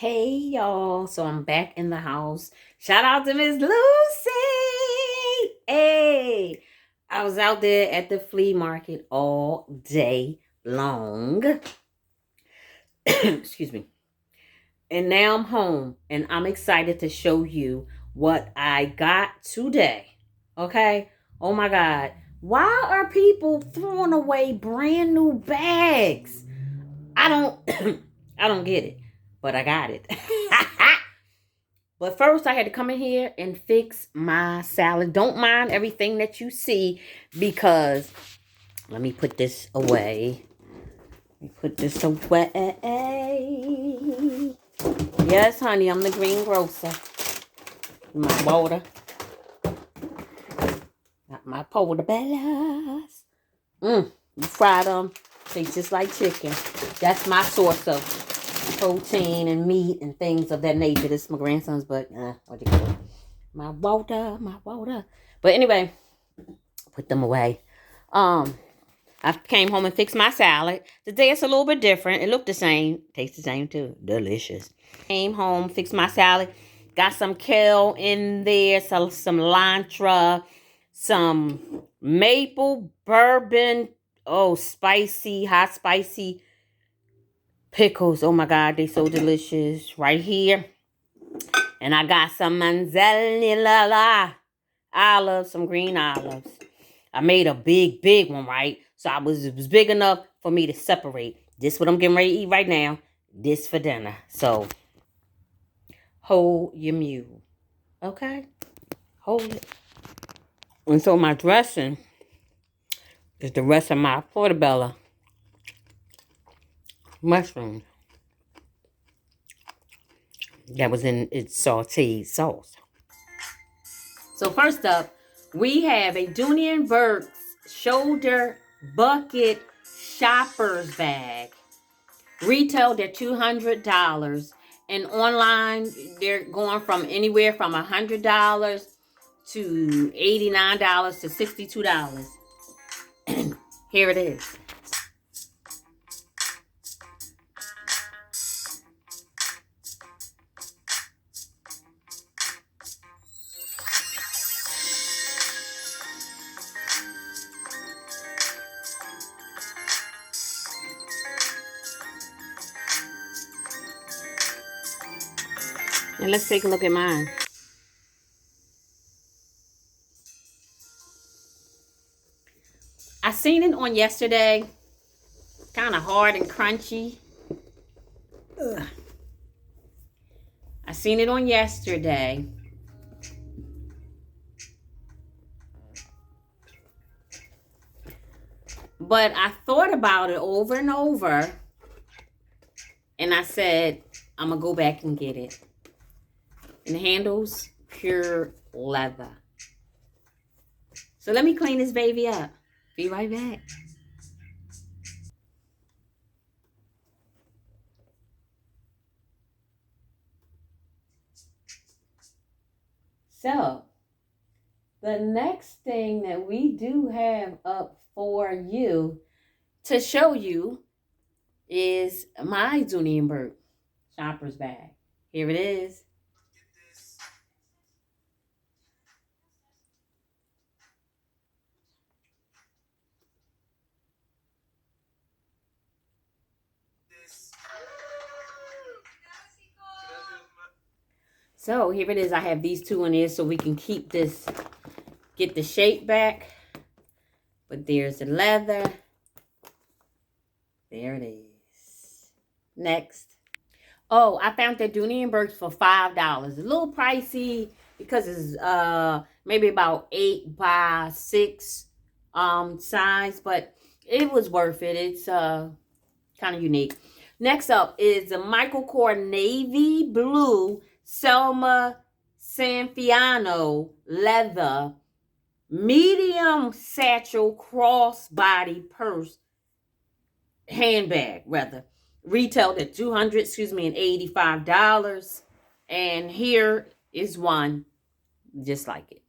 Hey y'all, so I'm back in the house. Shout out to Miss Lucy. Hey, I was out there at the flea market all day long. Excuse me. And now I'm home and I'm excited to show you what I got today. Okay? Oh my God. Why are people throwing away brand new bags? I don't I don't get it, but I got it. But first, I had to come in here and fix my salad. Don't mind everything that you see because let me put this away. Let me put this away. Yes, honey, I'm the green grocer. My water. Got my portobellos. You fry them. Taste just like chicken. That's my source of protein and meat and things of that nature. This is my grandson's, but what do you call it? My water. But anyway, put them away. I came home and fixed my salad. Today it's a little bit different. It looked the same. Tastes the same too. Delicious. Came home, fixed my salad. Got some kale in there, some cilantro, some maple bourbon. Oh, spicy, hot spicy pickles. Oh my God, they so delicious. Right here. And I got some manzanilla olives, some green olives. I made a big one, right? So it was big enough for me to separate. This what I'm getting ready to eat right now. This for dinner. So hold your mule. Okay? Hold it. And so my dressing is the rest of my portobello mushroom that was in its sauteed sauce. So first up, we have a Dooney & Burke's shoulder bucket shopper's bag. Retailed at $200. And online, they're going from anywhere from $100 to $89 to $62. Here it is. And let's take a look at mine. I seen it on yesterday. Kind of hard and crunchy. Ugh. I seen it on yesterday. But I thought about it over and over. And I said, I'm going to go back and get it. And the handle's pure leather. So let me clean this baby up. Be right back. So, the next thing that we do have up for you to show you is my Dooney & Burke shopper's bag. Here it is. So here it is. I have these two in here so we can keep this, get the shape back. But there's the leather. There it is. Next. Oh, I found that Dooney & Burke's for $5. A little pricey because it's maybe about 8 by 6 size, but it was worth it. It's kind of unique. Next up is the Michael Kors navy blue Selma Sanfiano leather medium satchel crossbody purse handbag rather. Retailed at $285. And here is one just like it.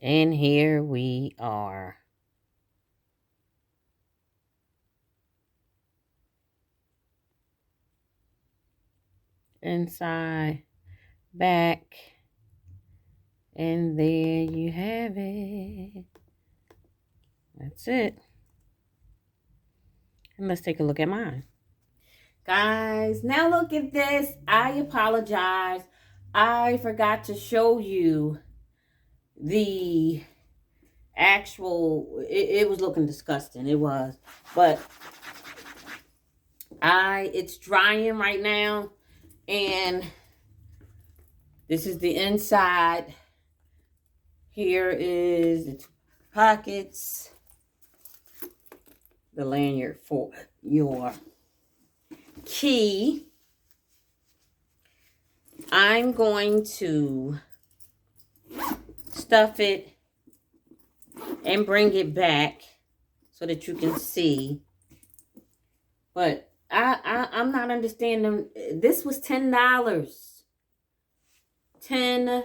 And here we are. inside, back, and there you have it. That's it. And let's take a look at mine. Guys, now look at this. I apologize. I forgot to show you the actual, it was looking disgusting. It was. But it's drying right now. And this is the inside. Here is the 2 pockets. The lanyard for your key. I'm going to stuff it and bring it back so that you can see. But I'm not understanding. This was $10. $10.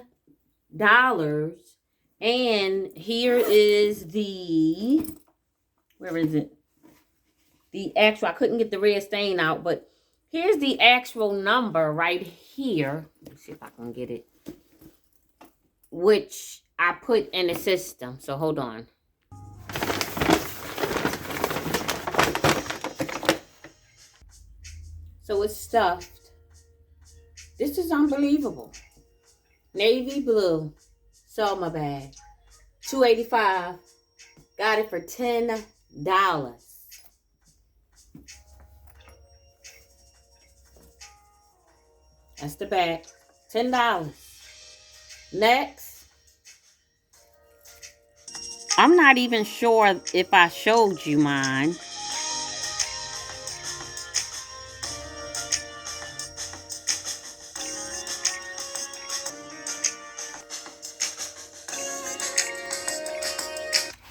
And here is the, where is it? The actual, I couldn't get the red stain out, but here's the actual number right here. Let's see if I can get it. Which I put in the system. So hold on. So it's stuffed. This is unbelievable. Navy blue. Selma bag. $2.85. Got it for $10. That's the bag. $10. Next. I'm not even sure if I showed you mine.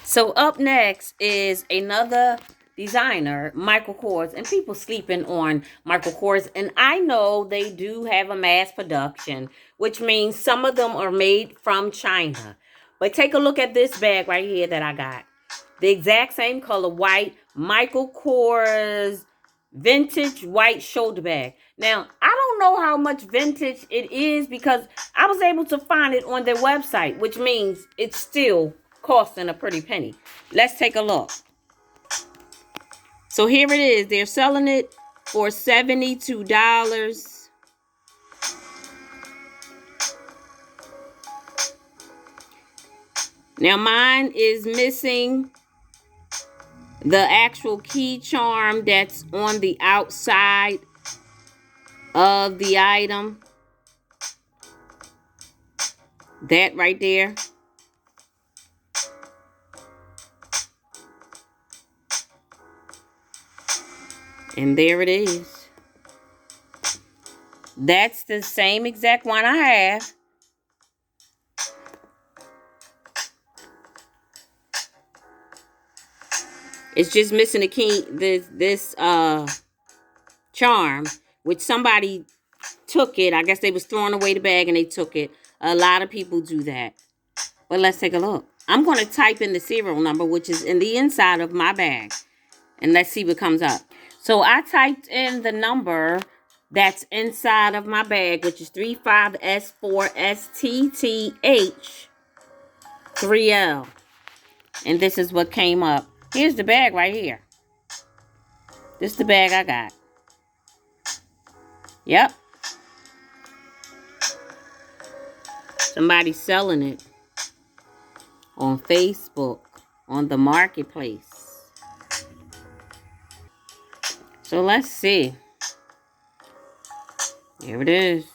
So up next is another designer, Michael Kors, and people sleeping on Michael Kors. And I know they do have a mass production, which means some of them are made from China. But take a look at this bag right here that I got. The exact same color, white, Michael Kors vintage white shoulder bag. Now, I don't know how much vintage it is because I was able to find it on their website, which means it's still costing a pretty penny. Let's take a look. So here it is. They're selling it for $72. Now mine is missing the actual key charm that's on the outside of the item. That right there. And there it is. That's the same exact one I have. It's just missing the key, this charm, which somebody took it. I guess they was throwing away the bag and they took it. A lot of people do that. But let's take a look. I'm going to type in the serial number, which is in the inside of my bag. And let's see what comes up. So I typed in the number that's inside of my bag, which is 35S4STTH3L. And this is what came up. Here's the bag right here. This is the bag I got. Yep. Somebody's selling it on Facebook, on the marketplace. So let's see. Here it is.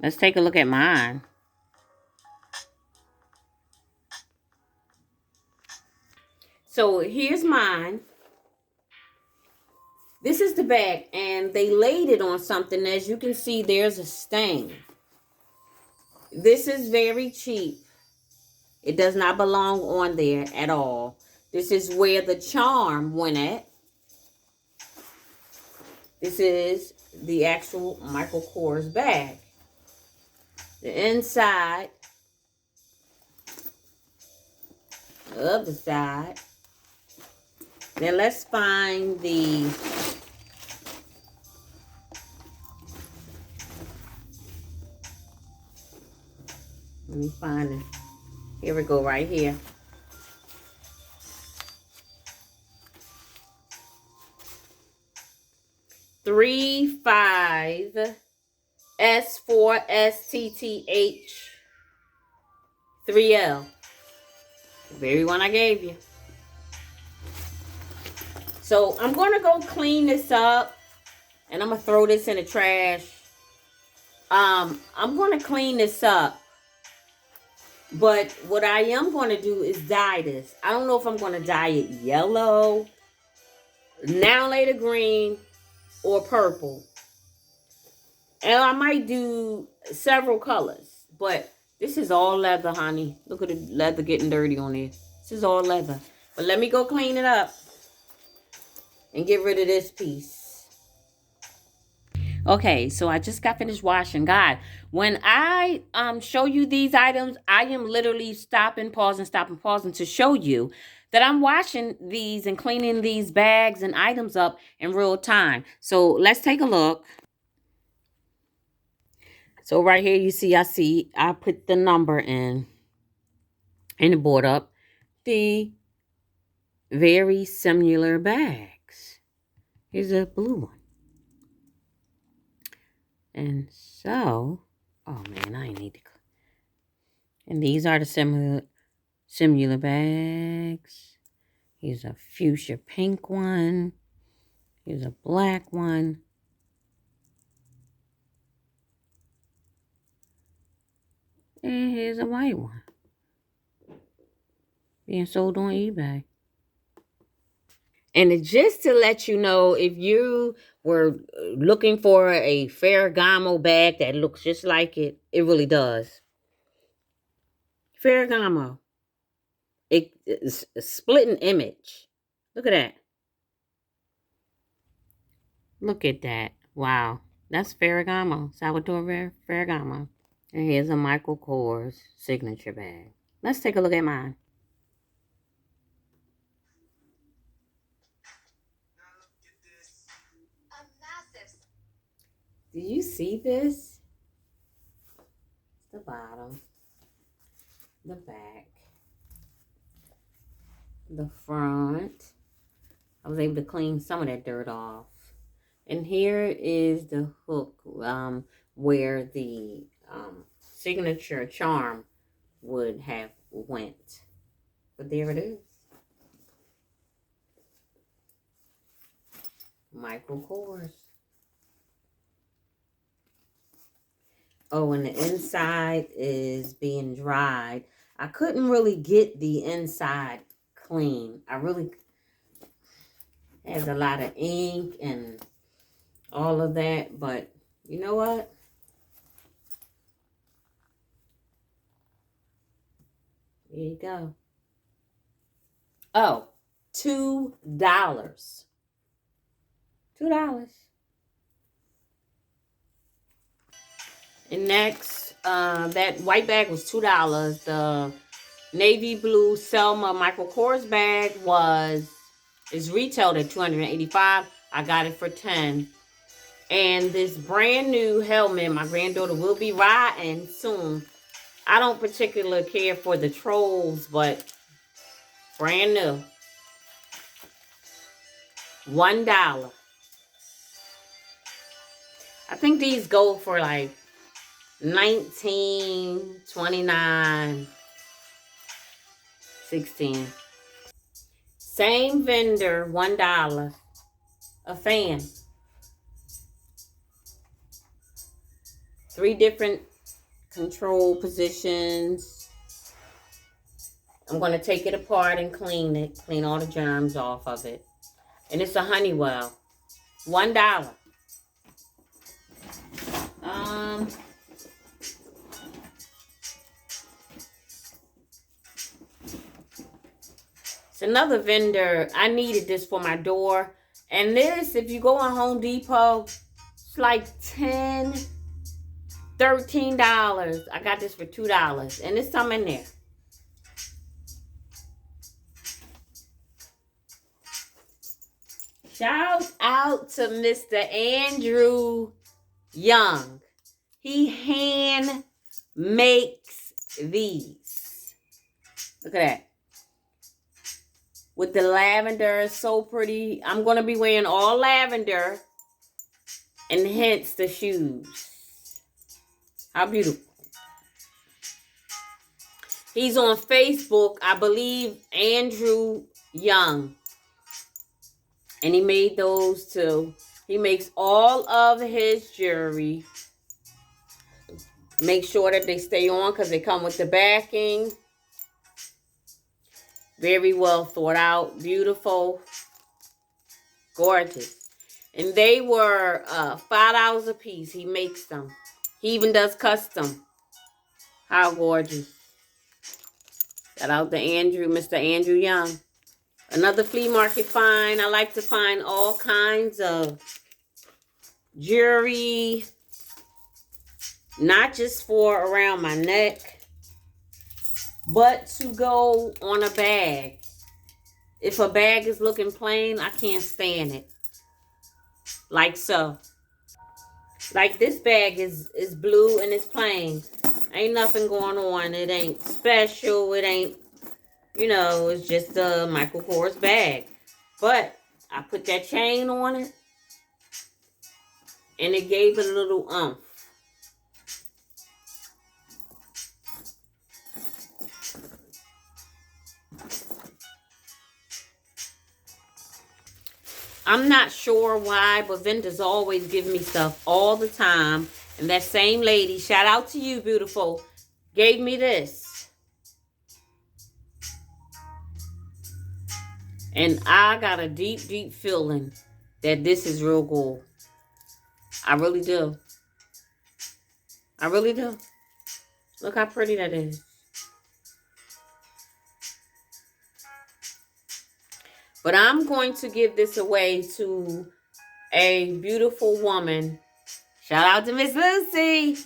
Let's take a look at mine. So here's mine. This is the bag, and they laid it on something. As you can see, there's a stain. This is very cheap. It does not belong on there at all. This is where the charm went at. This is the actual Michael Kors bag. The inside The other side. Then let's find the... Let me find it. Here we go, right here. Three, 5, S4STTH 3L. The very one I gave you. So I'm going to go clean this up. And I'm going to throw this in the trash. I'm going to clean this up. But what I am going to do is dye this. I don't know if I'm going to dye it yellow, now later green, or purple. And I might do several colors. But this is all leather, honey. Look at the leather getting dirty on there. This is all leather. But let me go clean it up and get rid of this piece. Okay, so I just got finished washing. God, when I show you these items, I am literally stopping, pausing to show you that I'm washing these and cleaning these bags and items up in real time. So let's take a look. So right here, you see, I put the number in and it brought up the very similar bags. Here's a blue one. And so, oh man, I need to. And these are the similar bags. Here's a fuchsia pink one. Here's a black one. And here's a white one. Being sold on eBay. And just to let you know, if you were looking for a Ferragamo bag that looks just like it, it really does. Ferragamo. It's a splitting image. Look at that. Look at that. Wow. That's Ferragamo. Salvatore Ferragamo. And here's a Michael Kors signature bag. Let's take a look at mine. Do you see this? The bottom, the back, the front. I was able to clean some of that dirt off. And here is the hook where the signature charm would have went. But there it is. Michael Kors. Oh, and the inside is being dried. I couldn't really get the inside clean. Has a lot of ink and all of that. But you know what? Here you go. Oh, $2. $2. And next, that white bag was $2. The navy blue Selma Michael Kors bag is retailed at $285. I got it for $10. And this brand new helmet my granddaughter will be riding soon. I don't particularly care for the trolls, but brand new. $1. I think these go for like $19, $29, $16. Same vendor, $1. A fan. 3 different control positions. I'm going to take it apart and clean it. Clean all the germs off of it. And it's a Honeywell. $1. It's another vendor. I needed this for my door. And this, if you go on Home Depot, it's like $10, $13. I got this for $2. And there's some in there. Shout out to Mr. Andrew Young. He hand makes these. Look at that. With the lavender, it's so pretty. I'm going to be wearing all lavender and hence the shoes. How beautiful. He's on Facebook, I believe, Andrew Young. And he made those too. He makes all of his jewelry. Make sure that they stay on because they come with the backing. Very well thought out. Beautiful. Gorgeous. And they were $5 a piece. He makes them. He even does custom. How gorgeous. Shout out to Andrew, Mr. Andrew Young. Another flea market find. I like to find all kinds of jewelry. Not just for around my neck, but to go on a bag. If a bag is looking plain, I can't stand it. Like so. Like this bag is blue and it's plain. Ain't nothing going on. It ain't special. It ain't, you know, it's just a Michael Kors bag. But I put that chain on it. And it gave it a little umph. I'm not sure why, but vendors always give me stuff all the time. And that same lady, shout out to you, beautiful, gave me this. And I got a deep, deep feeling that this is real gold. I really do. I really do. Look how pretty that is. But I'm going to give this away to a beautiful woman. Shout out to Miss Lucy.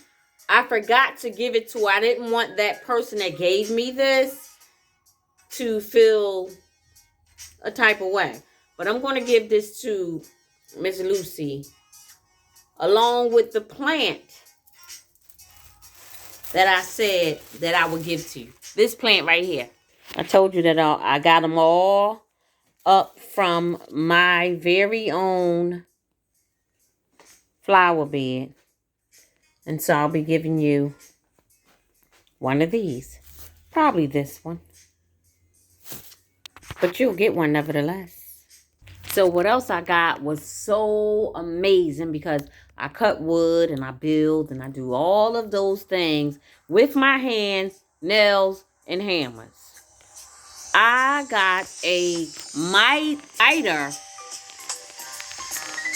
I forgot to give it to her. I didn't want that person that gave me this to feel a type of way. But I'm going to give this to Miss Lucy. Along with the plant that I said that I would give to you. This plant right here. I told you that I got them all up from my very own flower bed. And so I'll be giving you one of these. Probably this one. But you'll get one nevertheless. So what else I got was so amazing because I cut wood and I build and I do all of those things with my hands, nails, and hammers. I got a miter,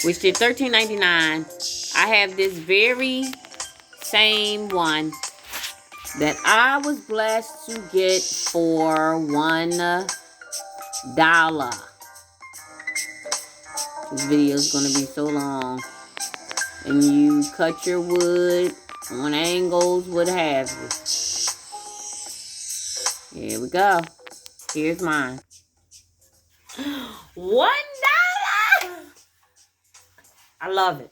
which did $13.99. I have this very same one that I was blessed to get for $1. This video is going to be so long. And you cut your wood on angles, what have you. Here we go. Here's mine. $1! I love it.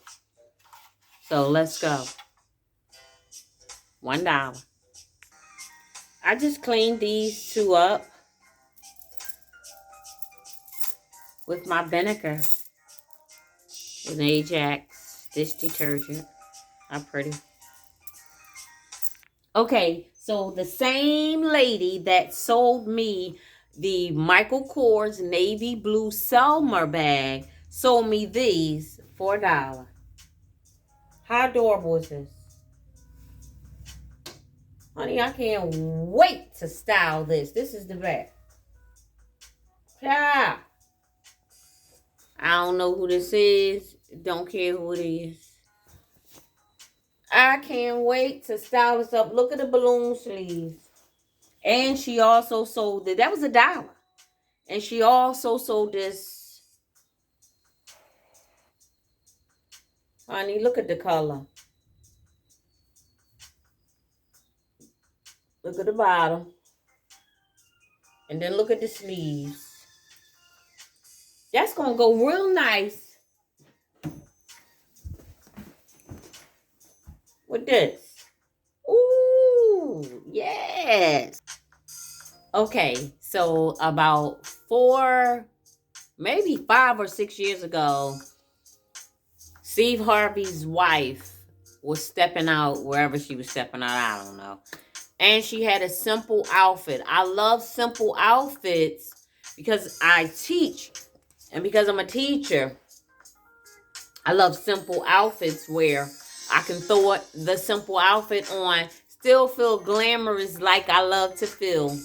So let's go. $1. I just cleaned these two up with my vinegar. With an Ajax dish detergent. How pretty. Okay, so the same lady that sold me the Michael Kors navy blue Selmer bag sold me these for $1. How adorable is this? Honey, I can't wait to style this. This is the bag. Yeah. I don't know who this is. Don't care who it is. I can't wait to style this up. Look at the balloon sleeves. And she also sold it. That was $1. And she also sold this. Honey, look at the color. Look at the bottom. And then look at the sleeves. That's going to go real nice with this. Ooh, yes. Okay, so about 4, maybe 5 or 6 years ago, Steve Harvey's wife was stepping out wherever she was stepping out. I don't know. And she had a simple outfit. I love simple outfits because I teach. And because I'm a teacher, I love simple outfits where I can throw the simple outfit on, still feel glamorous like I love to feel,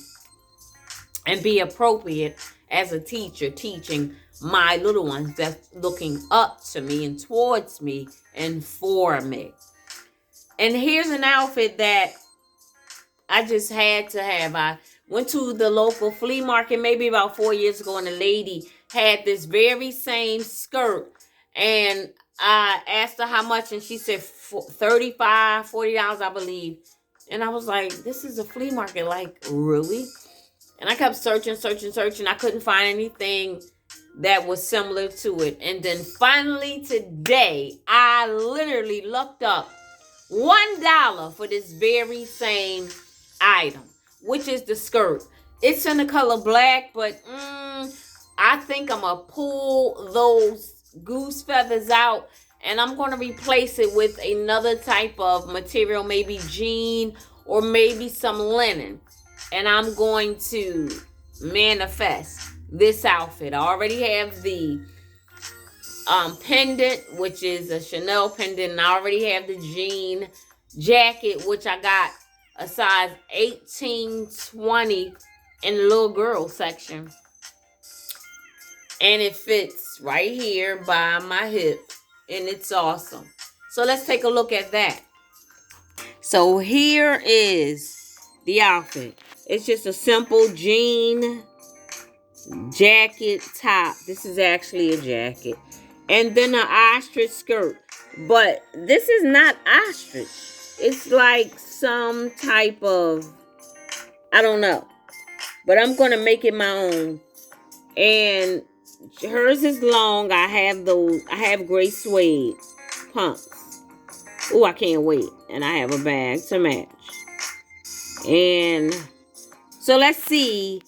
and be appropriate as a teacher teaching my little ones that's looking up to me and towards me and for me. And here's an outfit that I just had to have. I went to the local flea market maybe about 4 years ago, and a lady had this very same skirt. And I asked her how much, and she said $35, $40, I believe. And I was like, this is a flea market, like, really? And I kept searching. I couldn't find anything that was similar to it. And then finally today, I literally looked up $1 for this very same item, which is the skirt. It's in the color black, but I think I'm going to pull those goose feathers out, and I'm going to replace it with another type of material, maybe jean or maybe some linen. And I'm going to manifest this outfit. I already have the pendant, which is a Chanel pendant, and I already have the jean jacket, which I got a size 18-20 in the little girl section. And it fits right here by my hip, and it's awesome. So let's take a look at that. So here is the outfit. It's just a simple jean jacket top. This is actually a jacket. And then an ostrich skirt. But this is not ostrich. It's like some type of, I don't know. But I'm going to make it my own. And hers is long. I have gray suede pumps. Oh, I can't wait. And I have a bag to match. And so let's see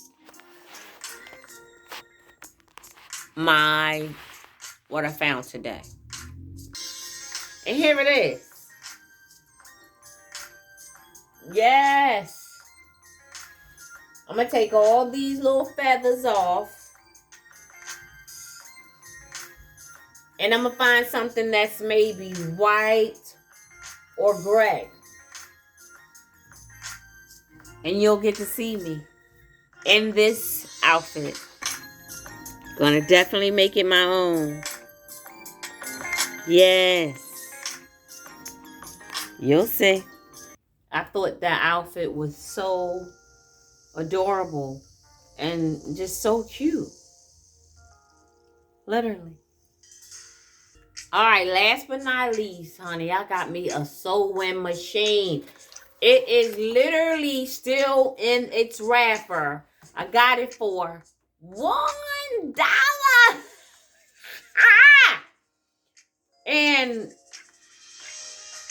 what I found today. And here it is. Yes. I'm going to take all these little feathers off. And I'm going to find something that's maybe white or gray. And you'll get to see me in this outfit. Gonna definitely make it my own. Yes. You'll see. I thought that outfit was so adorable and just so cute. Literally. All right, last but not least, honey, I got me a sewing machine. It is literally still in its wrapper. I got it for $1. And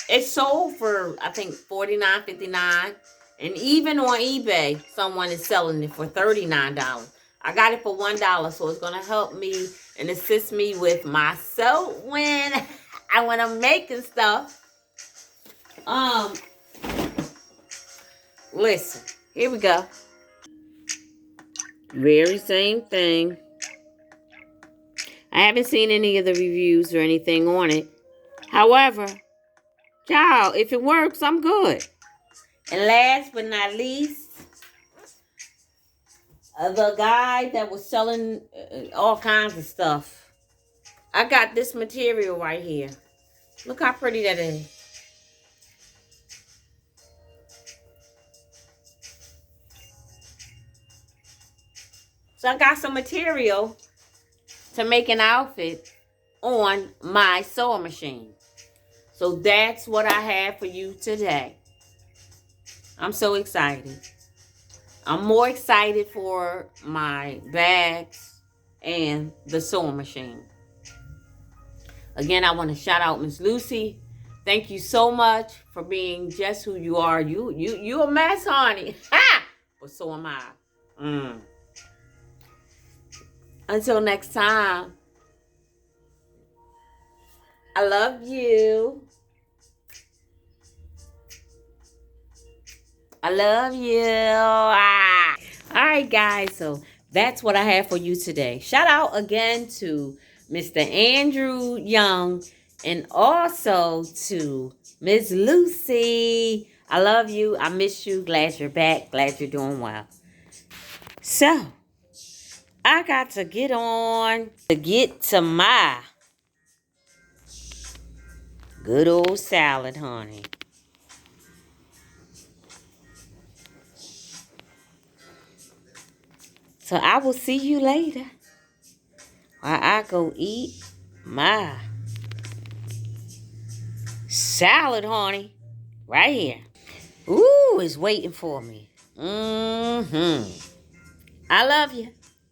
it sold for, I think, $49.59. And even on eBay, someone is selling it for $39. I got it for $1, so it's going to help me and assist me with my sewing. I want to making stuff. Listen, here we go. Very same thing. I haven't seen any of the reviews or anything on it. However, child, if it works, I'm good. And last but not least, the guy that was selling all kinds of stuff. I got this material right here. Look how pretty that is. So I got some material to make an outfit on my sewing machine. So that's what I have for you today. I'm so excited. I'm more excited for my bags and the sewing machine. Again, I want to shout out Miss Lucy. Thank you so much for being just who you are. You a mess, honey. Ha! But so am I. Until next time, I love you. I love you. Ah. All right, guys. So that's what I have for you today. Shout out again to Mr. Andrew Young and also to Miss Lucy. I love you. I miss you. Glad you're back. Glad you're doing well. So I got to get on to get to my good old salad, honey. So I will see you later while I go eat my salad, honey. Right here. Ooh, it's waiting for me. I love you.